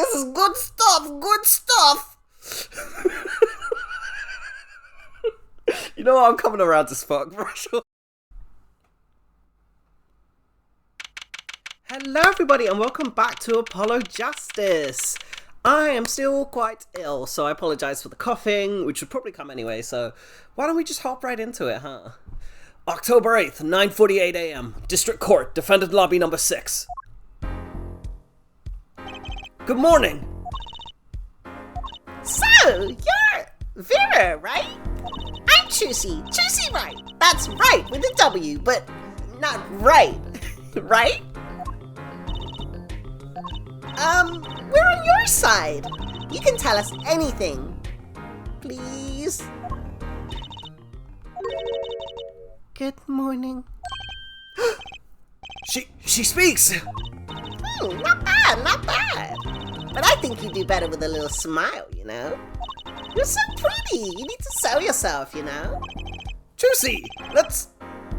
this is good stuff, good stuff! You know what, I'm coming around to fuck, Brushel. Hello everybody and welcome back to Apollo Justice. I am still quite ill, so I apologise for the coughing, which would probably come anyway, so why don't we just hop right into it, huh? October 8th, 9:48 AM, District Court, Defendant Lobby number 6. Good morning! So, you're Vera, right? I'm Chusy. Chusy right. That's right with a W, but not right. Right? We're on your side. You can tell us anything. Please. Good morning. She speaks! Not bad, not bad. But I think you do better with a little smile, you know? You're so pretty. You need to sell yourself, you know? Juicy! Let's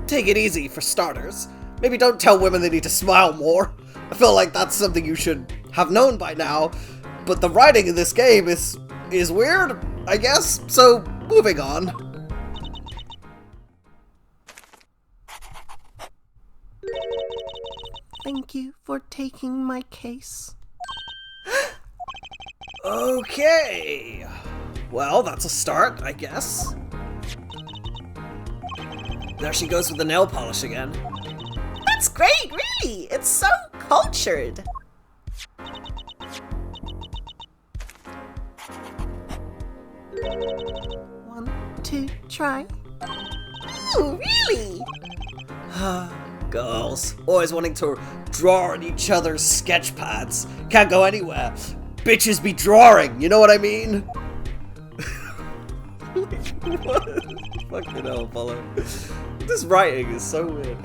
take it easy for starters. Maybe don't tell women they need to smile more. I feel like that's something you should have known by now. But the writing in this game is weird, I guess. So, moving on. Thank you for taking my case. Okay. Well, that's a start, I guess. There she goes with the nail polish again. That's great, really. It's so cultured. Want to try? Ooh, really? Girls, always wanting to draw on each other's sketch pads. Can't go anywhere. Bitches be drawing, you know what I mean? What? Fucking hell, Apollo. This writing is so weird.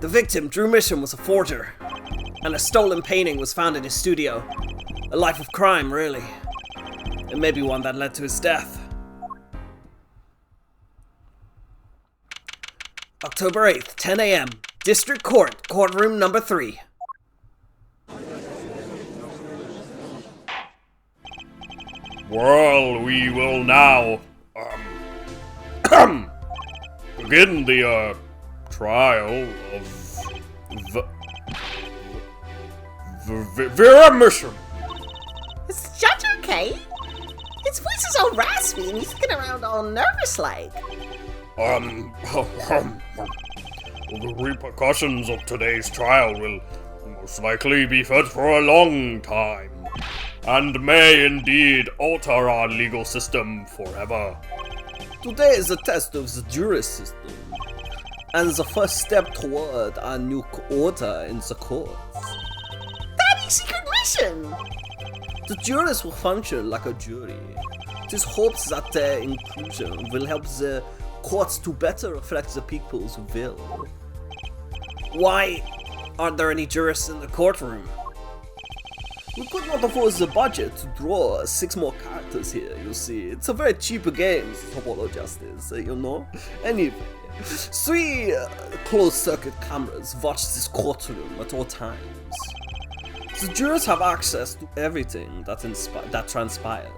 The victim, Drew Mission, was a forger, and a stolen painting was found in his studio. A life of crime, really. And maybe one that led to his death. October 8th, 10 AM, District Court, Courtroom number 3. Well, we will now, begin the, trial of Vera Mission. Is the judge okay? His voice is all raspy and he's looking around all nervous like. The repercussions of today's trial will most likely be felt for a long time, and may indeed alter our legal system forever. Today is a test of the jury system, and the first step toward a new order in the courts. Daddy, secret mission! The jurors will function like a jury. It is hoped that their inclusion will help the courts to better reflect the people's will. Why aren't there any jurists in the courtroom? We could not afford the budget to draw 6 more characters here, you see. It's a very cheap game, this Apollo Justice, you know? Anyway, 3 closed-circuit cameras watch this courtroom at all times. The jurors have access to everything that transpires.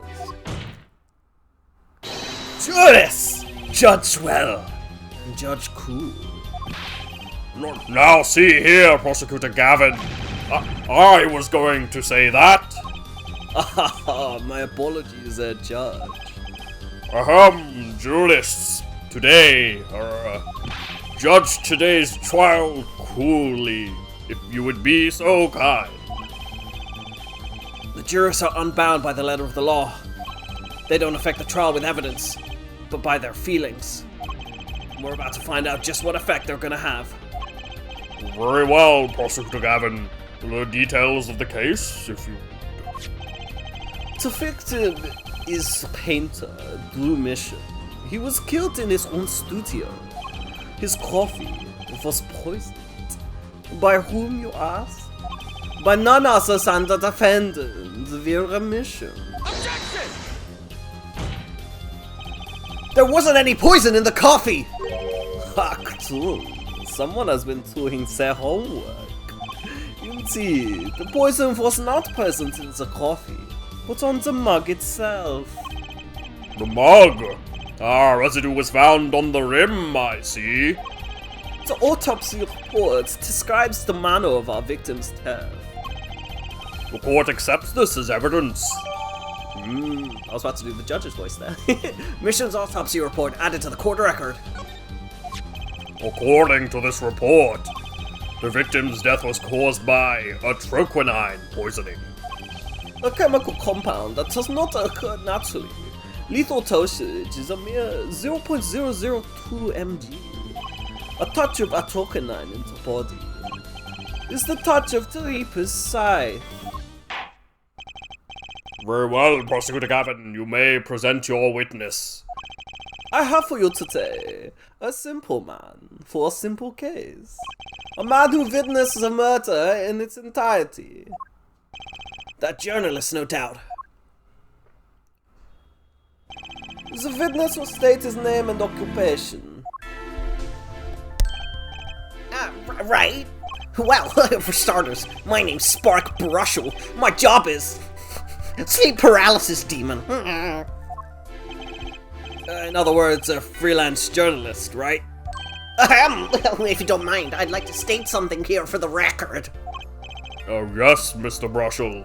Jurors! Judge well, and judge cool. Now see here, Prosecutor Gavin. I was going to say that. My apologies, Judge. Jurists, today, judge today's trial coolly, if you would be so kind. The jurors are unbound by the letter of the law. They don't affect the trial with evidence, but by their feelings. We're about to find out just what effect they're gonna have. Very well, Prosecutor Gavin. The details of the case, if you... The victim is painter Drew Mission. He was killed in his own studio. His coffee was poisoned. By whom, you ask? By none other than the defendant, Vera Mission. Objection! There wasn't any poison in the coffee! Actually, someone has been doing their homework. In Indeed, the poison was not present in the coffee, but on the mug itself. The mug? Residue was found on the rim, I see. The autopsy report describes the manner of our victim's death. The court accepts this as evidence. I was about to do the judge's voice there. Mission's autopsy report added to the court record. According to this report, the victim's death was caused by a troquinine poisoning. A chemical compound that does not occur naturally. Lethal dosage is a mere 0.002 mg. A touch of atroquinine in the body is the touch of the Reaper's scythe. Very well, Prosecutor Gavin, you may present your witness. I have for you today a simple man for a simple case. A man who witnessed a murder in its entirety. That journalist, no doubt. The witness will state his name and occupation. Right. Well, for starters, my name's Spark Brushel. My job is sleep paralysis demon. In other words, a freelance journalist, right? Well, if you don't mind, I'd like to state something here for the record. Oh yes, Mr. Brushel.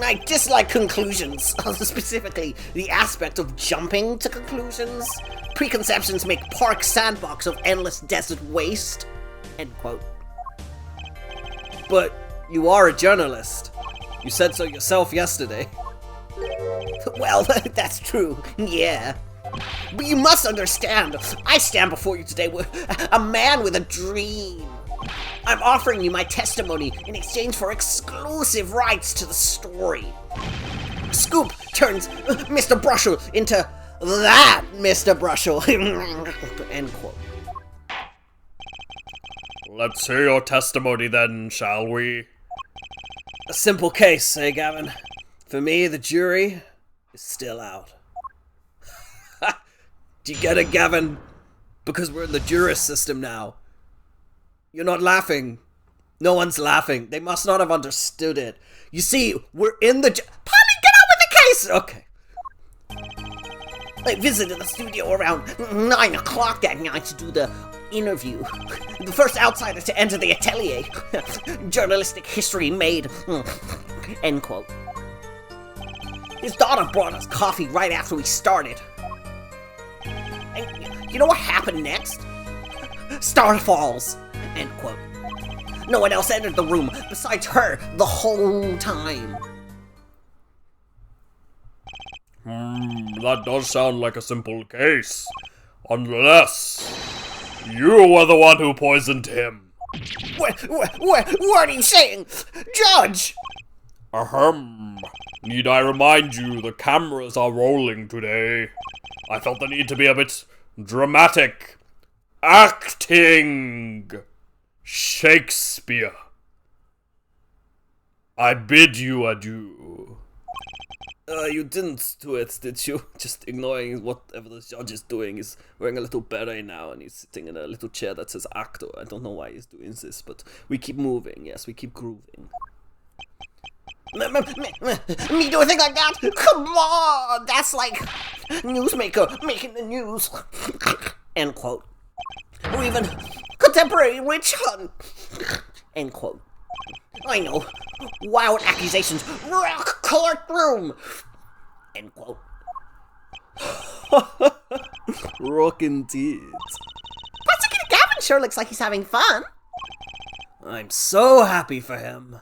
I dislike conclusions, specifically the aspect of jumping to conclusions. Preconceptions make Park sandbox of endless desert waste. End quote. But you are a journalist. You said so yourself yesterday. Well, that's true, yeah. But you must understand, I stand before you today with a man with a dream. I'm offering you my testimony in exchange for exclusive rights to the story. Scoop turns Mr. Brushel into that Mr. Brushel. End quote. Let's hear your testimony then, shall we? A simple case, eh, Gavin? For me, the jury is still out. Do you get it, Gavin? Because we're in the jurist system now. You're not laughing. No one's laughing. They must not have understood it. You see, we're in the Polly, get on with the case! Okay. I visited the studio around 9 o'clock that night to do the interview. The first outsider to enter the atelier. Journalistic history made. End quote. His daughter brought us coffee right after we started. And you know what happened next? Star falls. End quote. No one else entered the room besides her the whole time. That does sound like a simple case. Unless you were the one who poisoned him. What are you saying? Judge! Ahem. Need I remind you the cameras are rolling today? I felt the need to be a bit dramatic. Acting! Shakespeare. I bid you adieu. You didn't do it, did you? Just ignoring whatever the judge is doing. He's wearing a little beret now and he's sitting in a little chair that says actor. I don't know why he's doing this, but we keep moving. Yes, we keep grooving. Me do a thing like that? Come on! That's like newsmaker making the news. End quote. Or even contemporary witch hunt. End quote. I know. Wild accusations. Rock courtroom. End quote. Rock indeed. Prosecutor Gavin sure looks like he's having fun. I'm so happy for him.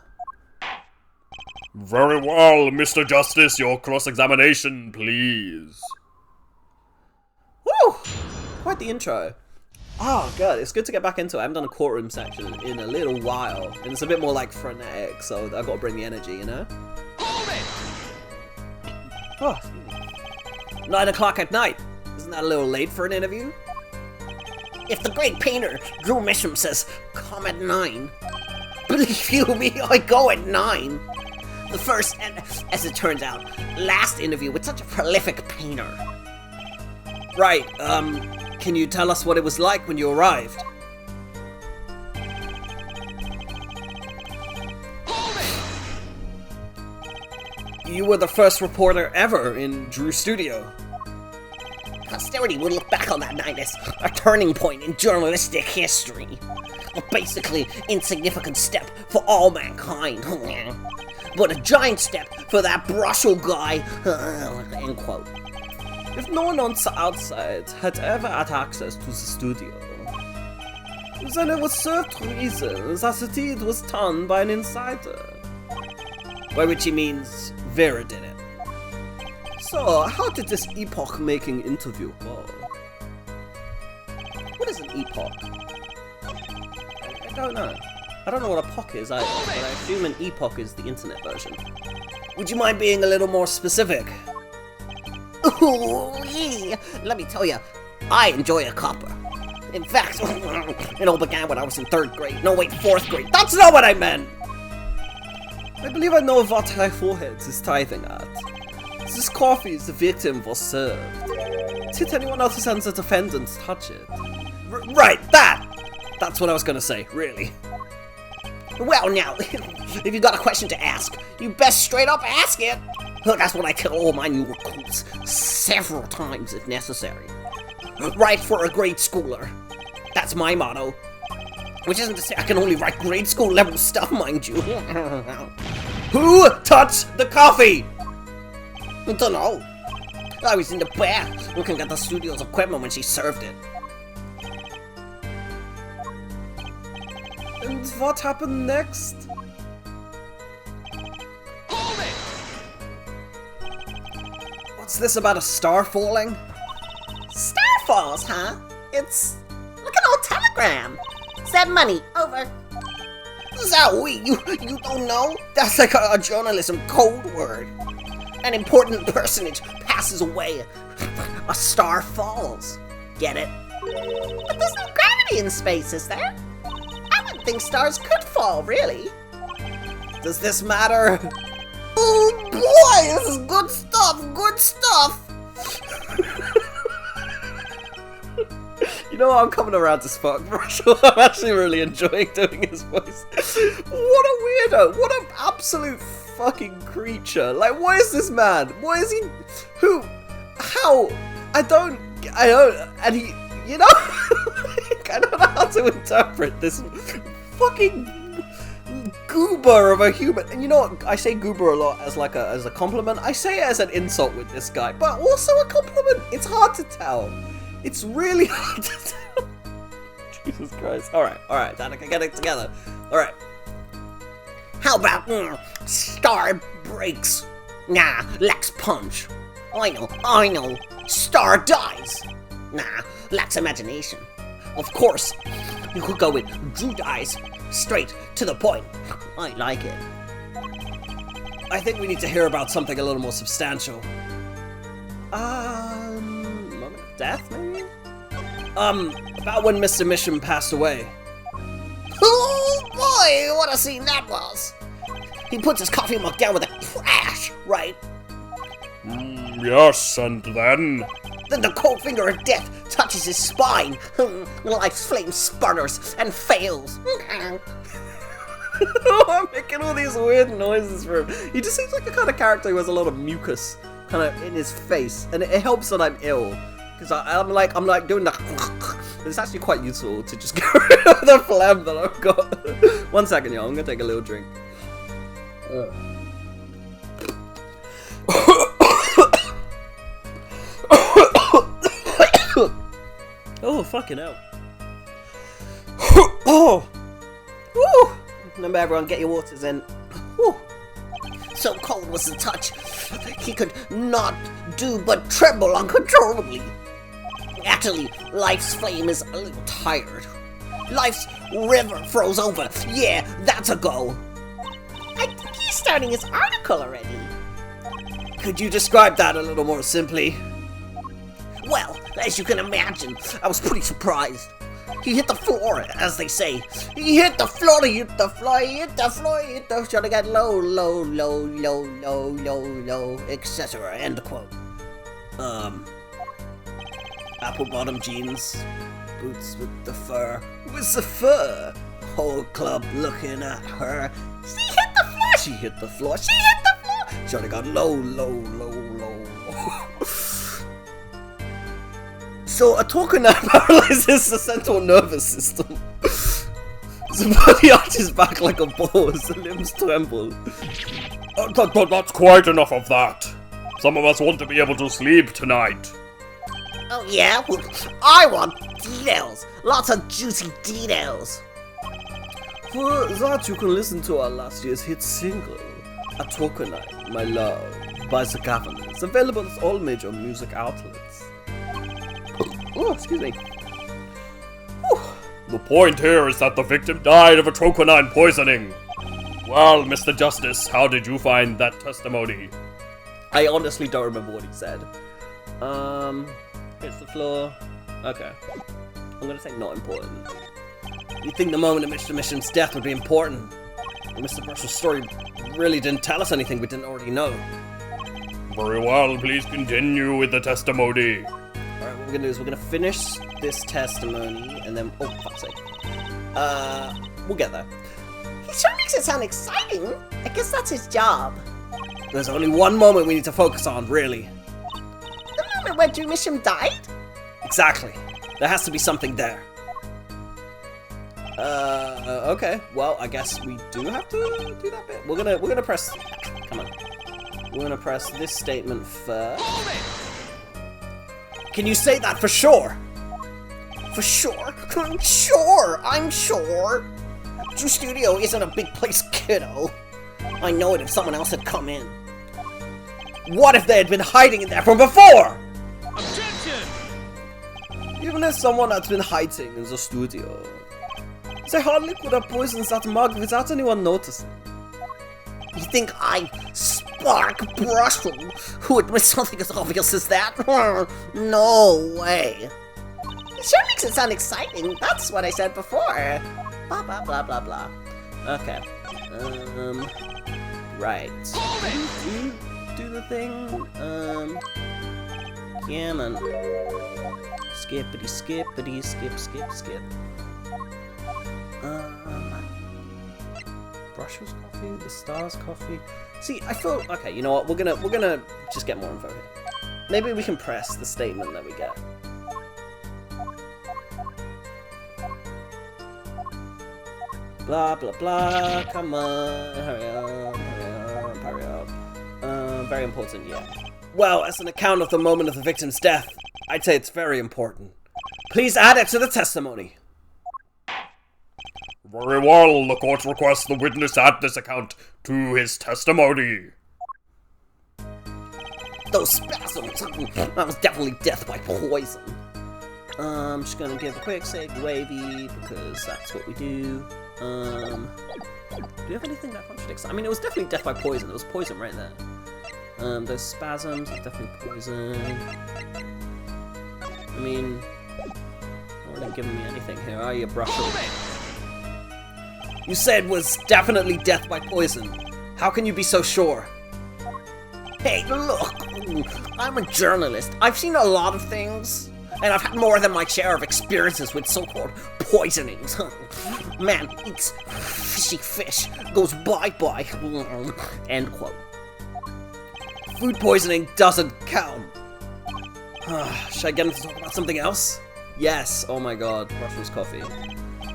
Very well, Mr. Justice, your cross-examination, please. Woo! Quite the intro. Oh god, it's good to get back into it. I haven't done a courtroom section in a little while. And it's a bit more like frenetic, so I've got to bring the energy, you know? Hold it! Oh, 9 o'clock at night. Isn't that a little late for an interview? If the great painter Drew Misham says, come at 9, believe you me, I go at 9. The first, and as it turns out, last interview with such a prolific painter. Right, can you tell us what it was like when you arrived? You were the first reporter ever in Drew's studio. Posterity will look back on that night as a turning point in journalistic history. A basically insignificant step for all mankind. But a giant step for that Brushel guy. End quote. If no one on the outside had ever had access to the studio, then it was certain reasons that the deed was done by an insider. By which he means Vera did it. So, how did this epoch-making interview go? What is an epoch? I don't know. I don't know what a POC is either, but I assume an epoch is the internet version. Would you mind being a little more specific? Ooh, let me tell you, I enjoy a cuppa. In fact, it all began when I was in 3rd grade. No, wait, 4th grade. That's not what I meant! I believe I know what high forehead is tithing at. This coffee the victim was served. Did anyone other than the defendant touch it? Right, that's what I was gonna say, really. Well, now, if you got a question to ask, you best straight up ask it. That's what I tell all my new recruits, several times if necessary. Write for a grade schooler. That's my motto. Which isn't to say I can only write grade school level stuff, mind you. Who touched the coffee? I don't know. I was in the back looking at the studio's equipment when she served it. And what happened next? Hold it! What's this about a star falling? Star falls, huh? It's like an old telegram. Send money, over. Zowie, you don't know? That's like a journalism code word. An important personage passes away. A star falls. Get it? But there's no gravity in space, is there? I wouldn't think stars could fall, really. Does this matter? Oh boy, this is good stuff, good stuff. You know what, I'm coming around to fuck Brushel. I'm actually really enjoying doing his voice. What a weirdo. What an absolute fucking creature. Like, what is this man? What is he? Who? How? I don't, and he, you know? I don't know how to interpret this fucking goober of a human. And you know what, I say goober a lot as like as a compliment. I say it as an insult with this guy, but also a compliment. It's hard to tell. It's really hard to tell. Jesus Christ. Alright, Danica, get it together. Alright. How about star breaks? Nah, lacks punch. I know. Star dies. Nah, lacks imagination. Of course, you could go with Drew dies. Straight to the point. I like it. I think we need to hear about something a little more substantial. Moment of death, maybe? About when Mr. Mission passed away. Oh boy, what a scene that was! He puts his coffee mug down with a crash, right? Yes, and then? Then the cold finger of death touches his spine. Life's flame sputters and fails. I'm making all these weird noises for him. He just seems like the kind of character who has a lot of mucus kind of in his face, and it helps that I'm ill. Because I'm like doing the it's actually quite useful to just get rid of the phlegm that I've got. 1 second, y'all. I'm gonna take a little drink. Oh, fucking hell. Oh! Woo! Remember, everyone, get your waters in. Woo! So cold was the touch, he could not do but tremble uncontrollably. Actually, life's flame is a little tired. Life's river froze over. Yeah, that's a go. I think he's starting his article already. Could you describe that a little more simply? Well, as you can imagine, I was pretty surprised. He hit the floor, as they say. He hit the floor, he hit the floor, he hit the floor, he hit the floor, to get low, low, low, low, low, low, low, etc. End quote. Apple bottom jeans, boots with the fur. With the fur? Whole club looking at her. She hit the floor, She hit the floor. she hit the floor, She only got low. So a tokenite paralyzes the central nervous system. The body arches back like a bow as the limbs tremble. That's quite enough of that. Some of us want to be able to sleep tonight. Oh yeah? Well, I want details. Lots of juicy details. For that, you can listen to our last year's hit single, A Tokenite, My Love, by the Governors, available at all major music outlets. Oh, excuse me. Whew. The point here is that the victim died of a troconine poisoning. Well, Mr. Justice, how did you find that testimony? I honestly don't remember what he said. Hits the floor. Okay. I'm gonna say not important. You'd think the moment of Mr. Mission's death would be important. But Mr. Brushel's story really didn't tell us anything we didn't already know. Very well, please continue with the testimony. Alright, what we're gonna do is we're gonna finish this testimony and then, oh, fuck's sake. We'll get there. He sure makes it sound exciting. I guess that's his job. There's only one moment we need to focus on, really. The moment where Drew Mission died? Exactly. There has to be something there. Okay. Well, I guess we do have to do that bit. We're gonna press. Come on. We're gonna press this statement first. Can you say that for sure? For sure? Sure, I'm sure. Drew Studio isn't a big place, kiddo. I know it if someone else had come in. What if they had been hiding in there from before? Objection! Even if someone had been hiding in the studio, they hardly could have poisoned that mug without anyone noticing. You think I spark Brushel, who admits something as obvious as that? No way. It sure makes it sound exciting. That's what I said before. Blah blah blah blah blah. Okay. Right. Do the thing. Yeah, man. Skippity, skip. Brushel's coffee, the Stars coffee. See, I feel okay. You know what? We're gonna just get more info here. Maybe we can press the statement that we get. Blah blah blah. Come on, hurry up. Very important, yeah. Well, as an account of the moment of the victim's death, I'd say it's very important. Please add it to the testimony. Very well, the court requests the witness add this account to his testimony. Those spasms. That was definitely death by poison. I'm just gonna give a quick segue because that's what we do. Do you have anything that contradicts? I mean, it was definitely death by poison. There was poison right there. Those spasms are definitely poison. I mean, not really giving me anything here, are you, Brushel? You said was definitely death by poison. How can you be so sure? Hey, look. I'm a journalist. I've seen a lot of things. And I've had more than my share of experiences with so-called poisonings. Man eats fishy fish, goes bye-bye. End quote. Food poisoning doesn't count. Should I get him to talk about something else? Yes, oh my god, Brushel's coffee.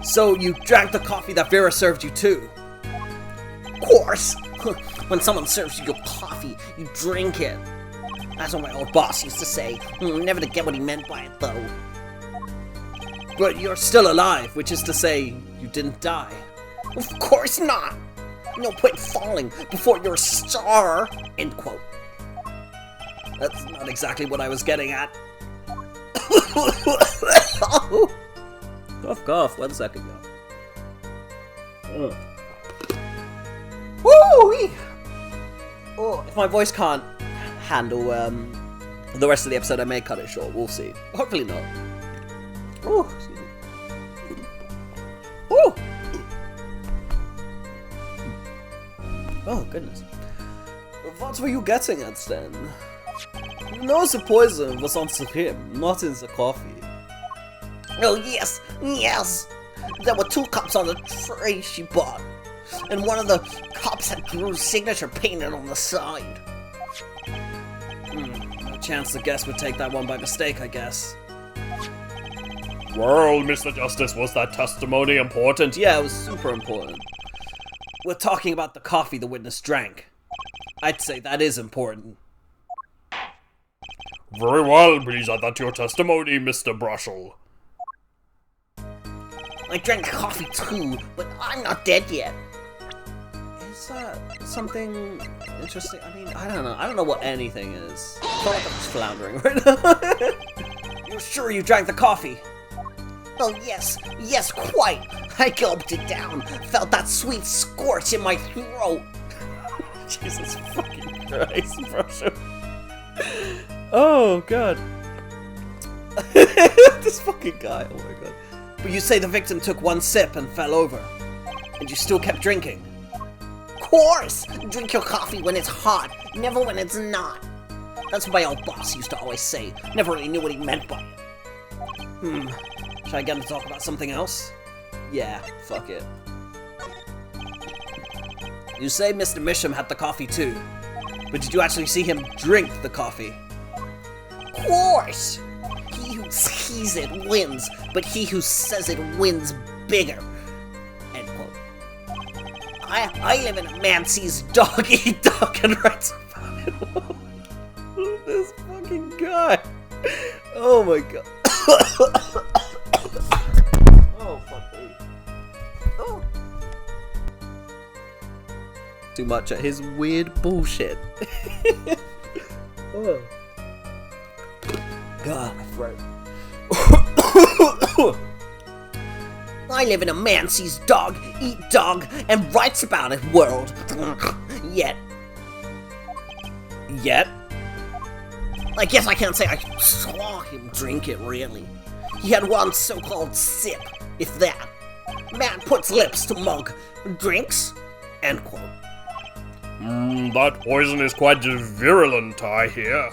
So you drank the coffee that Vera served you too? Of course. When someone serves you your coffee, you drink it. That's what my old boss used to say. Never to get what he meant by it, though. But you're still alive, which is to say, you didn't die. Of course not. No point falling before you're a star. End quote. That's not exactly what I was getting at. Cough. 1 second, go. Woo-wee! Oh, if my voice can't handle the rest of the episode, I may cut it short. We'll see. Hopefully not. Oh, excuse me. Oh! Oh, goodness. What were you getting at, then? You know the poison was on the rim, not in the coffee. Oh, yes. There were 2 cups on the tray she bought. and one of the cops had Drew's signature painted on the side. No chance the guest would take that one by mistake, I guess. Well, Mr. Justice, was that testimony important? Yeah, it was super important. We're talking about the coffee the witness drank. I'd say that is important. Very well, please add that to your testimony, Mr. Brushel. I drank coffee too, but I'm not dead yet. Is that something interesting? I mean, I don't know. I don't know what anything is. I feel like I'm just floundering right now. You're sure you drank the coffee? Oh yes, quite. I gulped it down, felt that sweet scorch in my throat. Jesus fucking Christ, Brushel. Oh, God. This fucking guy, oh my god. But you say the victim took one sip and fell over, and you still kept drinking? Of course! Drink your coffee when it's hot, never when it's not. That's what my old boss used to always say. Never really knew what he meant by it. Should I get him to talk about something else? Yeah, fuck it. You say Mr. Misham had the coffee too, but did you actually see him drink the coffee? Of course! He who sees it wins, but he who says it wins bigger. End quote. I live in a man sees dog eat dog and writes about it. This fucking guy. Oh my god. Oh, fuck me. Oh. Too much of his weird bullshit. Oh. God, my throat. I live in a man sees dog eat dog and writes about it world. Yet. I guess I can't say I saw him drink it, really. He had one so-called sip, if that. Man puts lips to mug, drinks, end quote. That poison is quite virulent, I hear.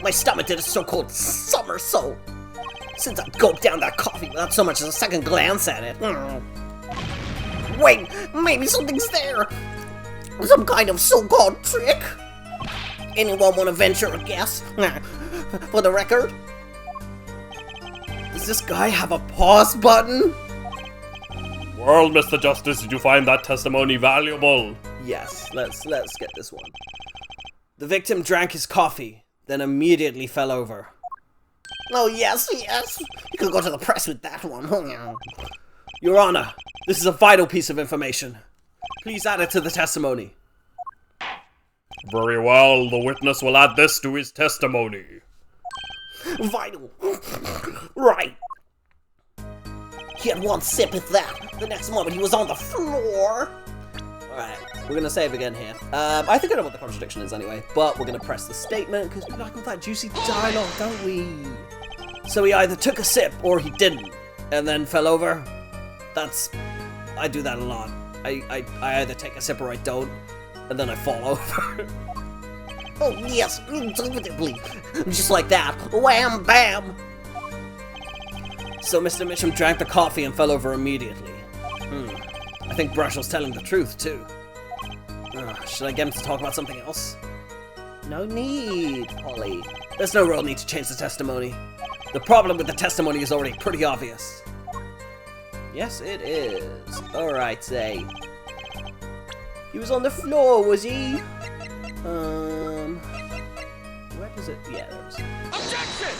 My stomach did a so-called somersault. Since I gulped down that coffee without so much as a second glance at it. Wait, maybe something's there. Some kind of so-called trick? Anyone want to venture a guess? For the record? Does this guy have a pause button? Well, Mr. Justice, did you find that testimony valuable? Yes, let's get this one. The victim drank his coffee, then immediately fell over. Oh, yes. You could go to the press with that one. Your Honor, this is a vital piece of information. Please add it to the testimony. Very well, the witness will add this to his testimony. Vital. Right. He had one sip at that. The next moment he was on the floor. Alright, we're gonna save again here. I think I know what the contradiction is anyway, but we're gonna press the statement, because we like all that juicy dialogue, don't we? So he either took a sip, or he didn't, and then fell over. I do that a lot. I either take a sip or I don't, and then I fall over. Oh, yes, indubitably. Just like that. Wham, bam. So Mr. Mitchum drank the coffee and fell over immediately. I think Brushel's telling the truth, too. Should I get him to talk about something else? No need, Polly. There's no real need to change the testimony. The problem with the testimony is already pretty obvious. Yes, it is. Alright, say. He was on the floor, was he? Where was it? Yeah, there it is. Objection!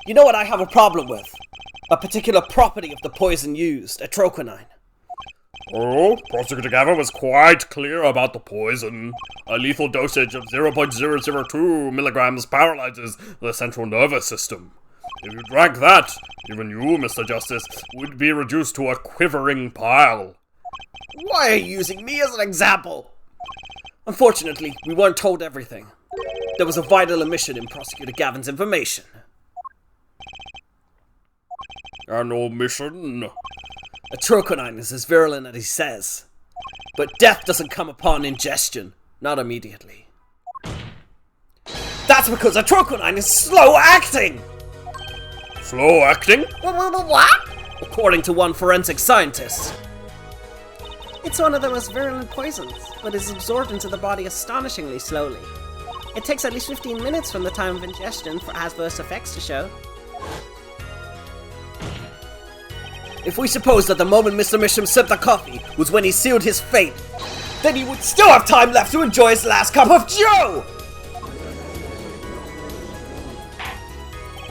You know what I have a problem with? A particular property of the poison used, atroquinine. Oh, Prosecutor Gavin was quite clear about the poison. A lethal dosage of 0.002 milligrams paralyzes the central nervous system. If you drank that, even you, Mr. Justice, would be reduced to a quivering pile. Why are you using me as an example? Unfortunately, we weren't told everything. There was a vital omission in Prosecutor Gavin's information. An omission? Atroquinine is as virulent as he says. But death doesn't come upon ingestion. Not immediately. That's because atroquinine is slow-acting! Slow acting? What? According to one forensic scientist. It's one of the most virulent poisons, but is absorbed into the body astonishingly slowly. It takes at least 15 minutes from the time of ingestion for adverse effects to show. If we suppose that the moment Mr. Misham sipped the coffee was when he sealed his fate, then he would still have time left to enjoy his last cup of Joe!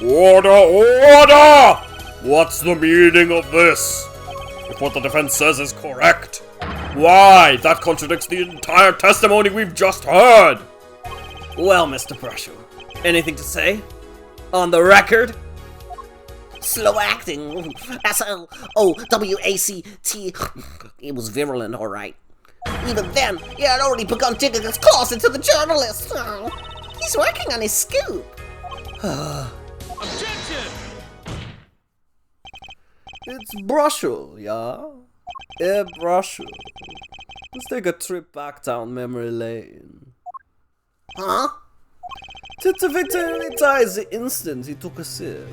Order! Order! What's the meaning of this? If what the defense says is correct, why? That contradicts the entire testimony we've just heard! Well, Mr. Brushel, anything to say? On the record? Slow acting. S-L-O-W-A-C-T. It was virulent, alright. Even then, he had already begun digging his claws into the journalist. Oh, he's working on his scoop. Objection! It's Brushel, yeah? Brushel. Let's take a trip back down memory lane. Huh? To vitalize the instant he took a sip.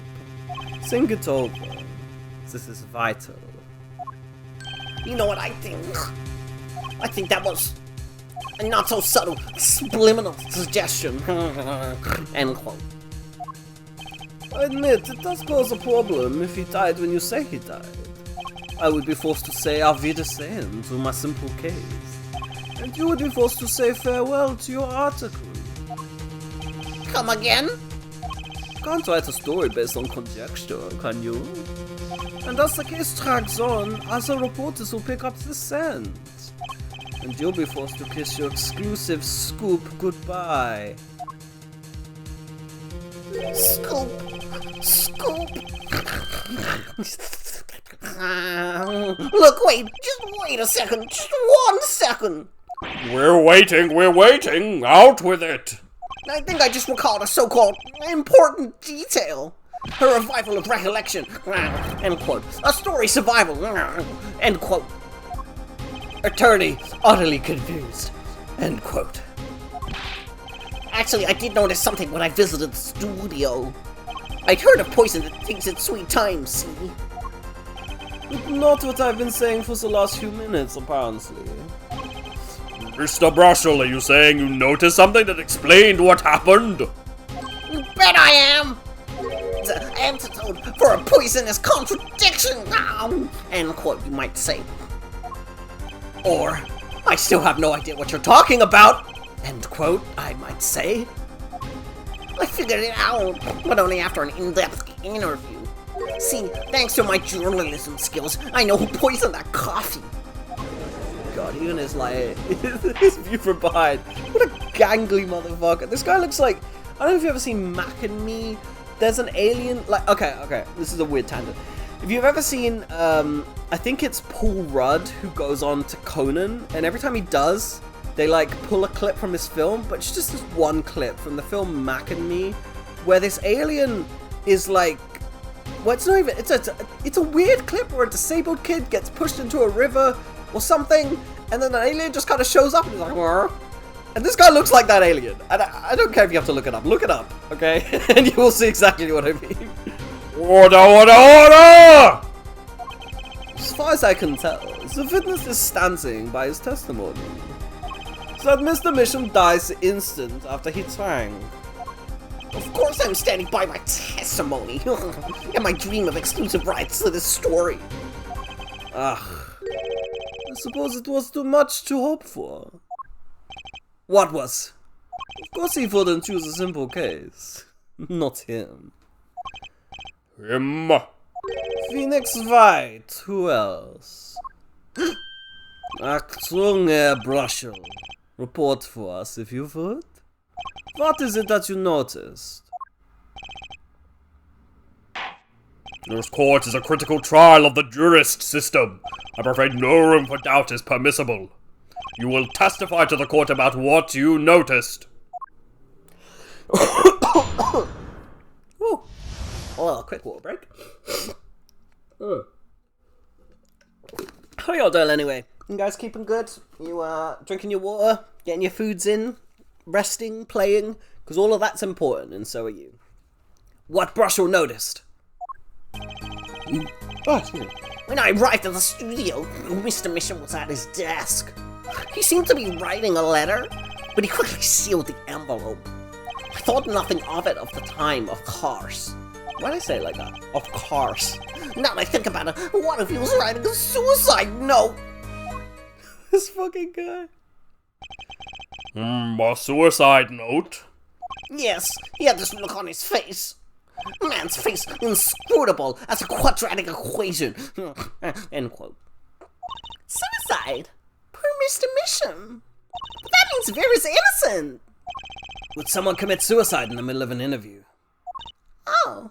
Think it over. This is vital. You know what I think? I think that was a not so subtle, subliminal suggestion. End quote. I admit, it does cause a problem if he died when you say he died. I would be forced to say Auf Wiedersehen to my simple case. And you would be forced to say farewell to your article. Come again? Can't write a story based on conjecture, can you? And as the case drags on, other reporters will pick up the scent. And you'll be forced to kiss your exclusive scoop goodbye. Scoop. Scoop. Look, wait. Just wait a second. Just 1 second. We're waiting! Out with it! I think I just recalled a so-called important detail. A revival of recollection. End quote. A story survival. End quote. Attorney, utterly confused. End quote. Actually, I did notice something when I visited the studio. I'd heard of poison that thinks it's sweet time, see? But not what I've been saying for the last few minutes, apparently. Mr. Brushel, are you saying you noticed something that explained what happened? You bet I am! The antidote for a poisonous contradiction! End quote, you might say. Or, I still have no idea what you're talking about! End quote, I might say. I figured it out, but only after an in-depth interview. See, thanks to my journalism skills, I know who poisoned that coffee. God, even his like his view from behind. What a gangly motherfucker. This guy looks like, I don't know if you've ever seen Mac and Me. There's an alien like okay, this is a weird tangent. If you've ever seen I think it's Paul Rudd who goes on to Conan, and every time he does, they like pull a clip from his film, but it's just this one clip from the film Mac and Me, where this alien is like, well, it's not even, it's a weird clip where a disabled kid gets pushed into a river or something, and then an alien just kind of shows up and he's like, "Whoa." And this guy looks like that alien. And I don't care if you have to look it up, okay? And you will see exactly what I mean. Order! As far as I can tell, the witness is standing by his testimony. So that Mr. Misham dies the instant after he drank. Of course I'm standing by my testimony, and my dream of exclusive rights to this story. Ugh. I suppose it was too much to hope for. What was? Of course he wouldn't choose a simple case. Not him. Him. Phoenix White, who else? Achtung, Herr Brushel. Report for us, if you would. What is it that you noticed? This court is a critical trial of the jurist system. I'm afraid no room for doubt is permissible. You will testify to the court about what you noticed. Oh, well, quick water break. How y'all doing anyway? You guys keeping good? You drinking your water, getting your foods in, resting, playing? Because all of that's important, and so are you. What Brushel noticed? When I arrived at the studio, Mr. Mission was at his desk. He seemed to be writing a letter, but he quickly sealed the envelope. I thought nothing of it at the time, of course. Why did I say it like that? Of course. Now that I think about it, what if he was writing a suicide note? This fucking guy. A suicide note? Yes, he had this look on his face. Man's face inscrutable as a quadratic equation. End quote. Suicide? Poor Mr. Mission. But that means Vera's innocent. Would someone commit suicide in the middle of an interview? Oh.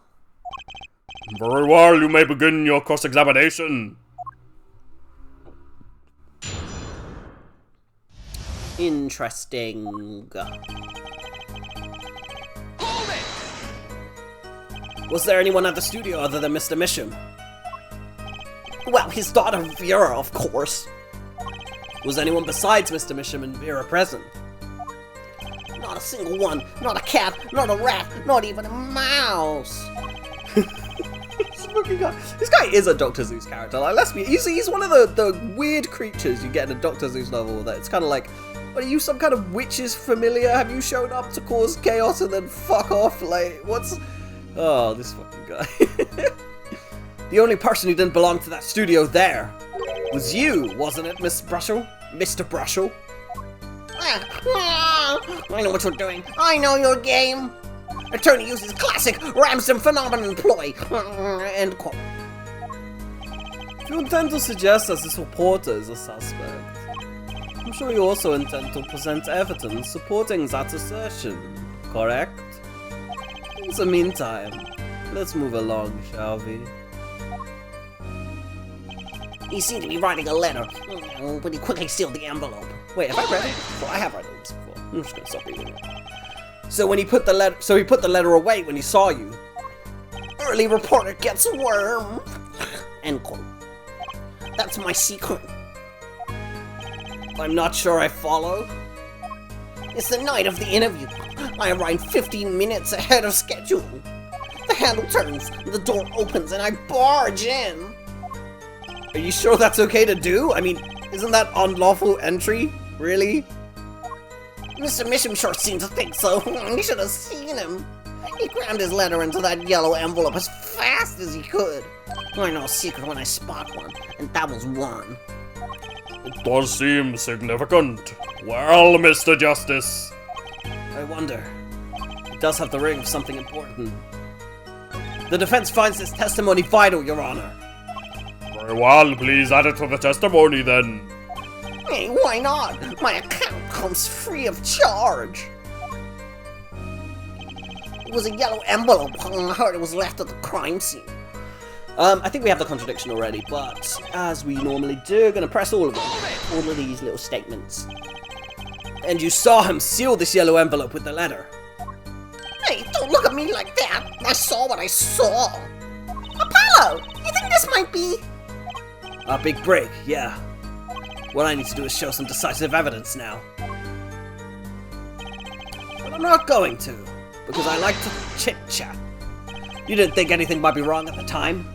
Very well, you may begin your cross-examination. Interesting. Hold it! Was there anyone at the studio other than Mr. Misham? Well, his daughter Vera, of course. Was anyone besides Mr. Misham and Vera present? Not a single one. Not a cat. Not a rat. Not even a mouse. This fucking guy. This guy is a Dr. Seuss character. Like, let's be. He's one of the weird creatures you get in a Dr. Seuss novel. That it's kind of like, what, are you some kind of witch's familiar? Have you shown up to cause chaos and then fuck off? Like, what's? Oh, this fucking guy. The only person who didn't belong to that studio there was you, wasn't it, Miss Brushel? Mr. Brushel? I know what you're doing. I know your game. Attorney uses classic Ramsden phenomenon ploy. End quote. If you intend to suggest that this reporter is a suspect, I'm sure you also intend to present evidence supporting that assertion, correct? In the meantime, let's move along, shall we? He seemed to be writing a letter, but he quickly sealed the envelope. Wait, have I read it before? I have read this before. I'm just gonna stop reading it. So when he put the letter away when he saw you. Early reporter gets worm. End quote. That's my secret. I'm not sure I follow. It's the night of the interview. I arrived 15 minutes ahead of schedule. The handle turns, the door opens, and I barge in. Are you sure that's okay to do? I mean, isn't that unlawful entry? Really? Mr. Misham sure seemed to think so. We should have seen him. He crammed his letter into that yellow envelope as fast as he could. I know a secret when I spot one, and that was one. It does seem significant. Well, Mr. Justice. I wonder. It does have the ring of something important. The defense finds this testimony vital, Your Honor. Very well, please add it to the testimony then. Hey, why not? My account comes free of charge. It was a yellow envelope. I heard it was left at the crime scene. I think we have the contradiction already, but as we normally do, gonna press all of them. All of these little statements. And you saw him seal this yellow envelope with the letter. Hey, don't look at me like that. I saw what I saw. Apollo, you think this might be... A big break, yeah. What I need to do is show some decisive evidence now. But I'm not going to, because I like to chit-chat. You didn't think anything might be wrong at the time?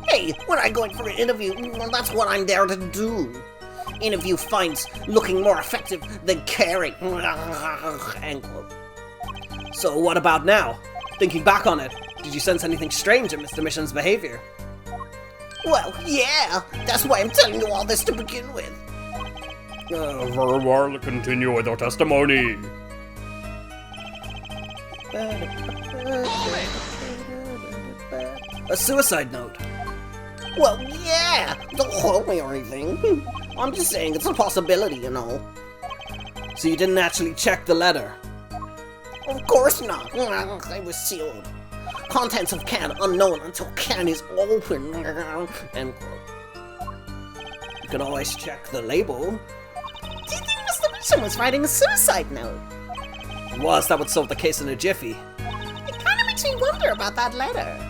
Hey, when I go in for an interview, that's what I'm there to do. Interview finds looking more effective than caring. End quote. So what about now? Thinking back on it, did you sense anything strange in Mr. Mission's behavior? Well, yeah, that's why I'm telling you all this to begin with. Very well, continue with your testimony. A suicide note. Well, yeah, don't quote me or anything. I'm just saying it's a possibility, you know. So you didn't actually check the letter? Of course not. It was sealed. Contents of can unknown until can is open. End quote. You can always check the label. Do you think Mr. Mission was writing a suicide note? If it was, that would solve the case in a jiffy. It kind of makes me wonder about that letter.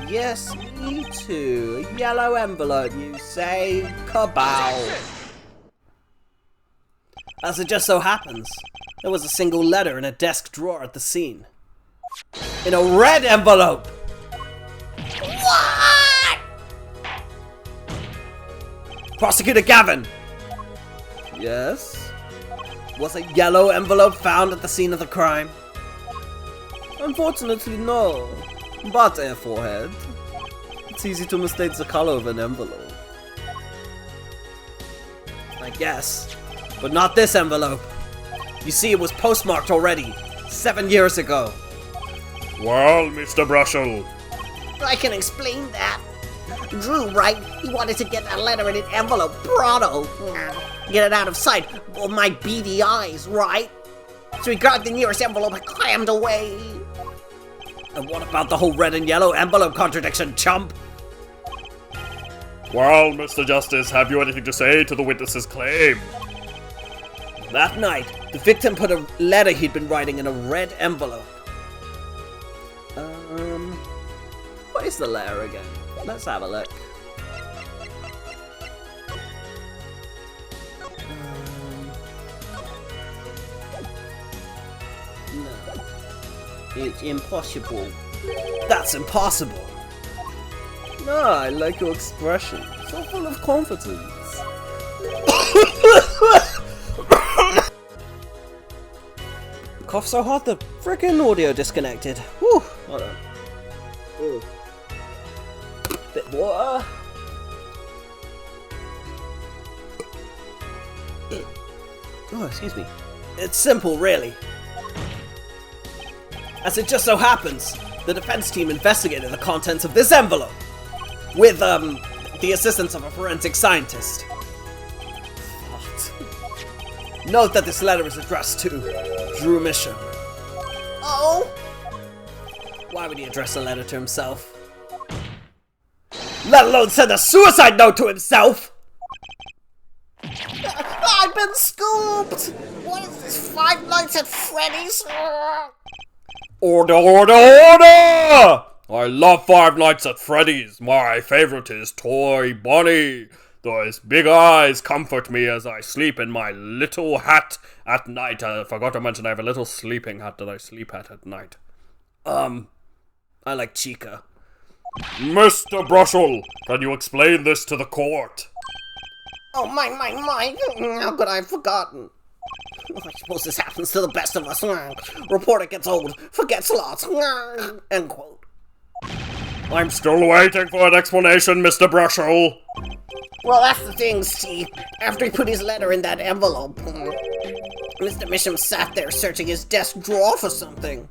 Yes, me too. A yellow envelope, you say? Kabow. As it just so happens, there was a single letter in a desk drawer at the scene. In a red envelope! What? Prosecutor Gavin! Yes? Was a yellow envelope found at the scene of the crime? Unfortunately, no. But, Forehead, it's easy to mistake the color of an envelope. I guess. But not this envelope. You see, it was postmarked already. 7 years ago. Well, Mr. Brushel, I can explain that. Drew, right? He wanted to get that letter in an envelope, pronto. Get it out of sight of my beady eyes, right? So he grabbed the nearest envelope and clammed away. And what about the whole red and yellow envelope contradiction, chump? well, Mr. Justice, have you anything to say to the witness's claim? That night, the victim put a letter he'd been writing in a red envelope. What is the letter again? Let's have a look. No. It's impossible. That's impossible! No, I like your expression. So full of confidence. Cough so hard the frickin' audio disconnected. Whew, hold on. Ooh. Bit water. Oh, excuse me. It's simple, really. As it just so happens, the defense team investigated the contents of this envelope with, the assistance of a forensic scientist. What? Note that this letter is addressed to Drew Misha. Oh? Why would he address a letter to himself? Let alone send a suicide note to himself! I've been scooped! What is this, Five Nights at Freddy's? Order, order, order! I love Five Nights at Freddy's. My favorite is Toy Bonnie. Those big eyes comfort me as I sleep in my little hat at night. I forgot to mention I have a little sleeping hat that I sleep at night. I like Chica. Mr. Brushel, can you explain this to the court? Oh, my. How could I have forgotten? I suppose this happens to the best of us. Reporter gets old, forgets lots. End quote. I'm still waiting for an explanation, Mr. Brushel. Well, that's the thing, see. After he put his letter in that envelope, Mr. Misham sat there searching his desk drawer for something.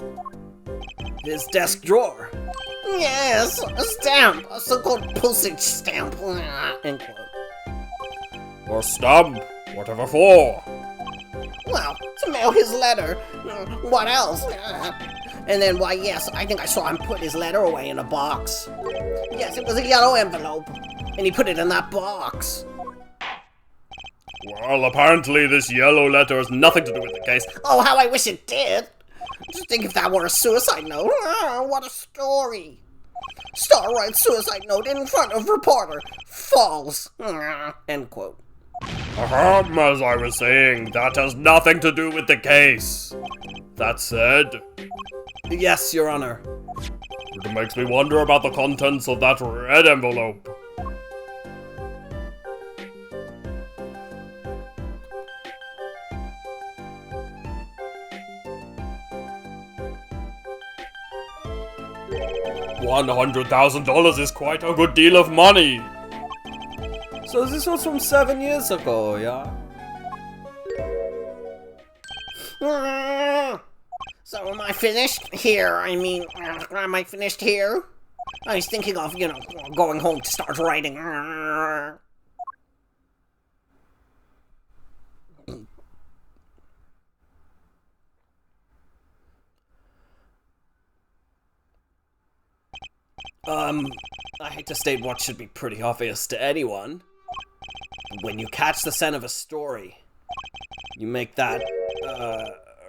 His desk drawer. Yes, a stamp, a so-called postage stamp. End quote. Or stump, whatever for. Well, to mail his letter. What else? And then, why, yes, I think I saw him put his letter away in a box. Yes, it was a yellow envelope, and he put it in that box. Well, apparently this yellow letter has nothing to do with the case. Oh, how I wish it did. Just think if that were a suicide note. What a story. Star writes suicide note in front of reporter. Falls. End quote. As I was saying, that has nothing to do with the case. That said, Yes, Your Honor. it makes me wonder about the contents of that red envelope. $100,000 is quite a good deal of money. So this was from 7 years ago, yeah? So am I finished here? I mean, am I finished here? I was thinking of, going home to start writing. I hate to state what should be pretty obvious to anyone. When you catch the scent of a story, you make that,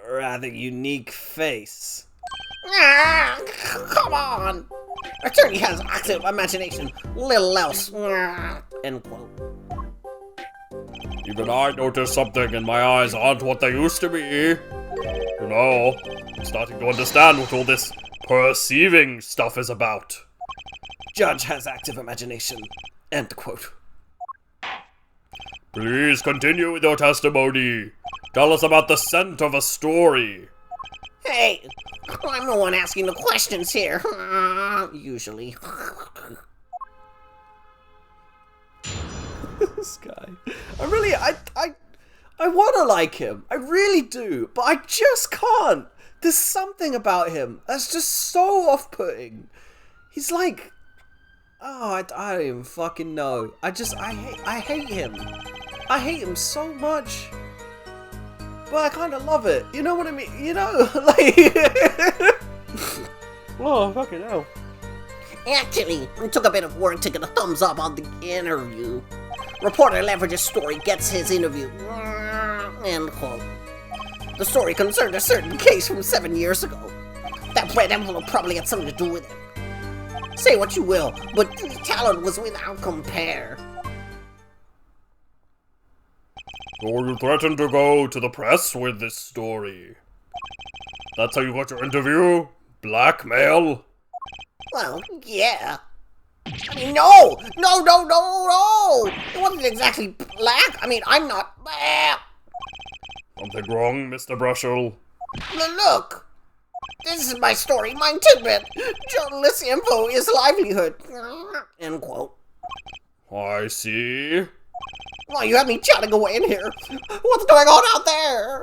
rather unique face. Come on! Attorney has active imagination, little else. End quote. Even I noticed something and my eyes aren't what they used to be. I'm starting to understand what all this perceiving stuff is about. Judge has active imagination. End quote. Please continue with your testimony. Tell us about the scent of a story. Hey, I'm the one asking the questions here. Usually. This guy. I wanna like him. I really do. But I just can't. There's something about him that's just so off-putting. He's like... Oh, I don't even fucking know. I hate him. I hate him so much. But I kind of love it. You know what I mean? You know, like... Oh, fucking hell. Actually, it took a bit of work to get a thumbs up on the interview. Reporter leverages story, gets his interview. End quote. The story concerned a certain case from 7 years ago. That red envelope probably had something to do with it. Say what you will, but the talent was without compare. So you threatened to go to the press with this story. That's how you got your interview? Blackmail? Well, yeah. I mean, no! It wasn't exactly black. I mean, I'm not... Something wrong, Mr. Brushel? Look! This is my story, my tidbit. Journalist info is livelihood. End quote. I see. Why, you had me chatting away in here. What's going on out there?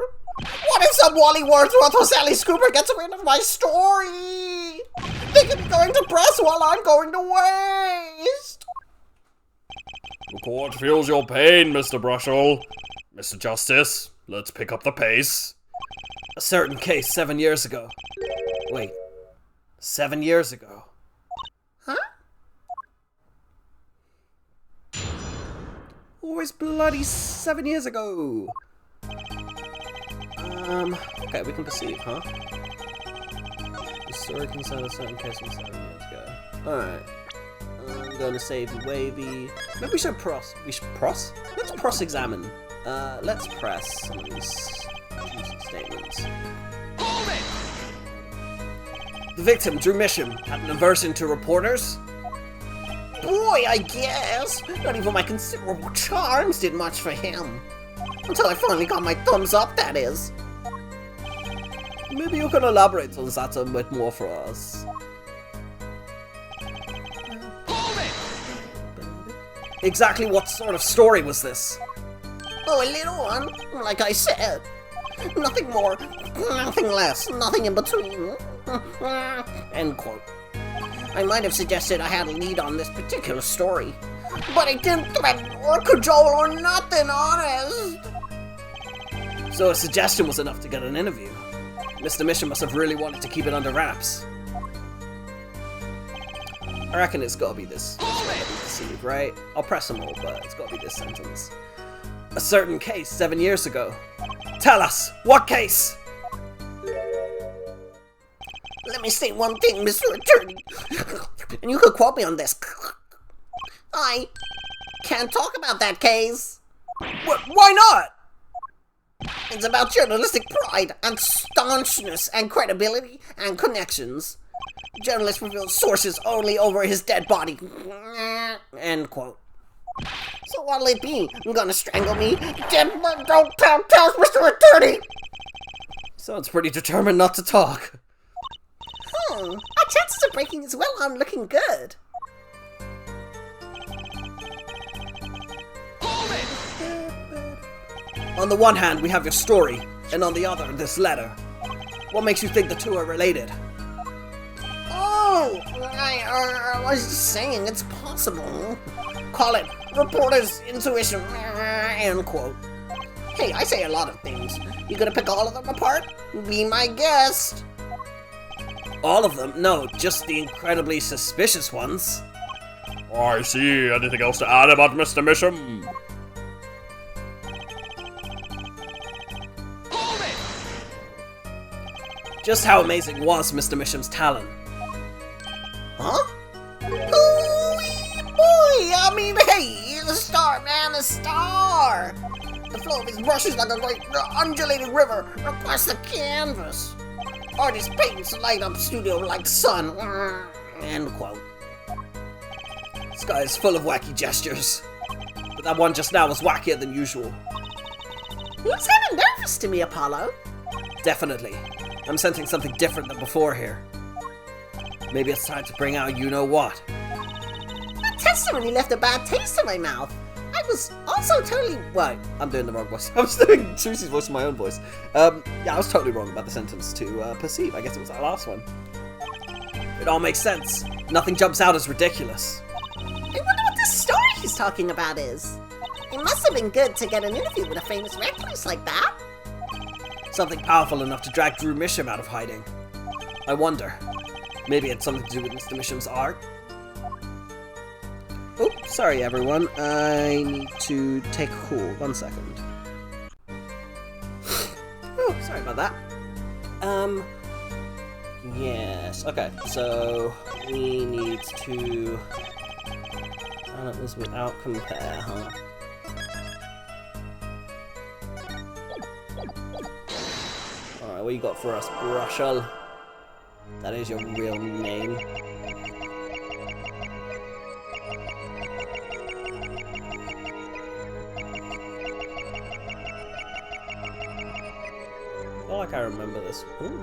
What if some Wally Wordsworth or Sally Scooper gets wind of my story? They could be going to press while I'm going to waste. The court feels your pain, Mr. Brushel. Mr. Justice, let's pick up the pace. A certain case 7 years ago. Wait. 7 years ago. Huh? Always bloody 7 years ago. Okay, we can perceive, huh? The story concerns a certain case from 7 years ago. Alright. I'm gonna say the wavy. Maybe we should pros? Let's cross-examine. Let's press some of these juicy statements. Hold it! The victim, Drew Misham, had an aversion to reporters. Boy, I guess. Not even my considerable charms did much for him. Until I finally got my thumbs up, that is. Maybe you can elaborate on that a bit more for us. Hold it! Exactly what sort of story was this? Oh, a little one, like I said. Nothing more, nothing less, nothing in between. End quote. I might have suggested I had a lead on this particular story, but I didn't threaten or cajole or nothing, honest. So a suggestion was enough to get an interview. Mr. Misham must have really wanted to keep it under wraps. I reckon it's gotta be this. Perceived, right? I'll press them all, but it's gotta be this sentence. A certain case 7 years ago. Tell us, what case? Let me say one thing, Mr. Attorney, and you could quote me on this. I can't talk about that case. Why not? It's about journalistic pride and staunchness and credibility and connections. Journalist reveals sources only over his dead body. End quote. So what'll it be? You gonna strangle me? Don't tell, Mr. Attorney! Sounds pretty determined not to talk. Our chances of breaking this well aren't looking good. Hold it! On the one hand, we have your story, and on the other, this letter. What makes you think the two are related? Oh, I was just saying it's possible. Call it reporter's intuition, end quote. Hey, I say a lot of things. You gonna pick all of them apart? Be my guest. All of them? No, just the incredibly suspicious ones. I see. Anything else to add about Mr. Misham? Hold it! Just how amazing was Mr. Misham's talent? Huh? Ooh, boy, I mean, hey, the star, man, the star. The flow of his brush is like a great undulating river across the canvas. Artist paints light up studio like sun. End quote. This guy is full of wacky gestures. But but that one just now was wackier than usual. Looks kind of nervous to me, Apollo. Definitely. I'm sensing something different than before here. Maybe it's time to bring out you-know-what. That testimony left a bad taste in my mouth. I was also totally... Right, I'm doing the wrong voice. I was doing Susie's voice in my own voice. Yeah, I was totally wrong about the sentence to perceive. I guess it was our last one. It all makes sense. Nothing jumps out as ridiculous. I wonder what this story he's talking about is. It must have been good to get an interview with a famous recluse like that. Something powerful enough to drag Drew Misham out of hiding. I wonder. Maybe it had something to do with Mr. Misham's art? Oh, sorry everyone. I need to take a call. 1 second. Oh, sorry about that. Yes. Okay, so we need to... And it was without compare, huh? Alright, what you got for us, Brushel? That is your real name. I feel like I remember this. Ooh.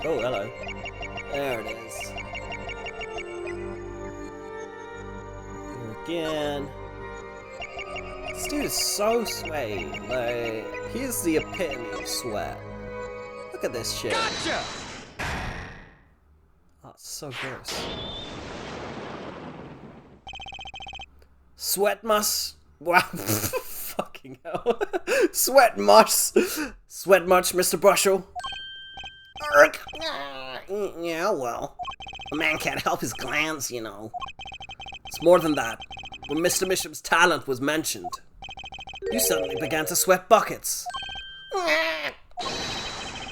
Oh, hello. There it is. Here again. This dude is so sweaty. Like, he's the epitome of sweat. Look at this shit. Gotcha! Oh, it's so gross. Sweat muss. Wow. Fucking hell. Sweat muss. Sweat much, Mr. Brushel? Yeah, well. A man can't help his glands, you know. It's more than that. When Mr. Misham's talent was mentioned, you suddenly began to sweat buckets.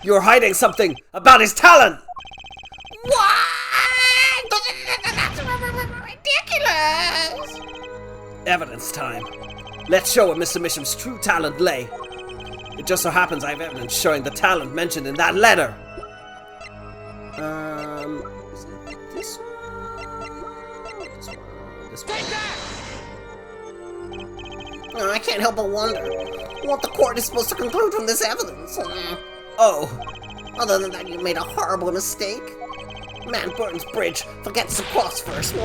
You're hiding something about his talent! What? That's ridiculous! Evidence time. Let's show where Mr. Misham's true talent lay. It just so happens I have evidence showing the talent mentioned in that letter. Is it this one? This one. Take that! I can't help but wonder what the court is supposed to conclude from this evidence. Oh, Other than that, you made a horrible mistake. Man burns bridge, forgets to cross first.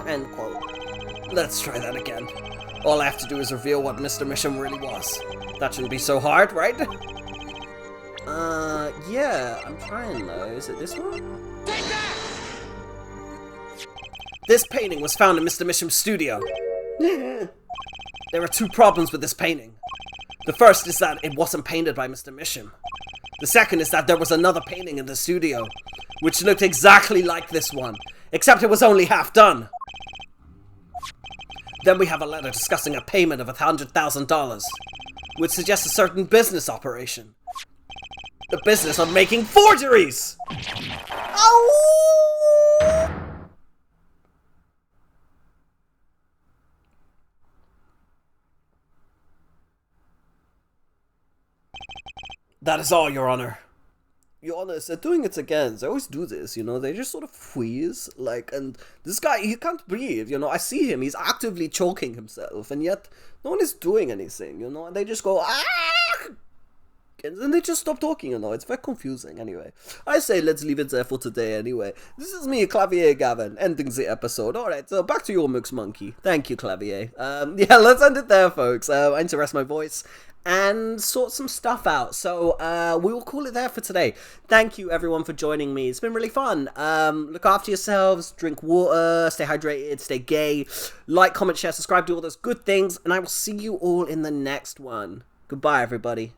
End quote. let's try that again. All I have to do is reveal what Mr. Misham really was. That shouldn't be so hard, right? Yeah, I'm trying though. Is it this one? Take that! This painting was found in Mr. Misham's studio. There are two problems with this painting. The first is that it wasn't painted by Mr. Misham. The second is that there was another painting in the studio, which looked exactly like this one, except it was only half done. Then we have a letter discussing a payment of $100,000, which suggests a certain business operation. The business of making forgeries! Oh! That is all, Your Honor. Your Honor, they're doing it again. They always do this, you know. They just sort of freeze, like, and this guy, he can't breathe, you know. I see him, he's actively choking himself, and yet no one is doing anything, you know. And they just go, ah! And then they just stop talking, you know. It's very confusing, anyway. I say let's leave it there for today, anyway. This is me, Clavier Gavin, ending the episode. Alright, so back to your Mux Monkey. Thank you, Clavier. Yeah, let's end it there, folks. I need to rest my voice and sort some stuff out. So, we will call it there for today. Thank you, everyone, for joining me. It's been really fun. Look after yourselves, drink water, stay hydrated, stay gay, like, comment, share, subscribe, do all those good things, and I will see you all in the next one. Goodbye, everybody.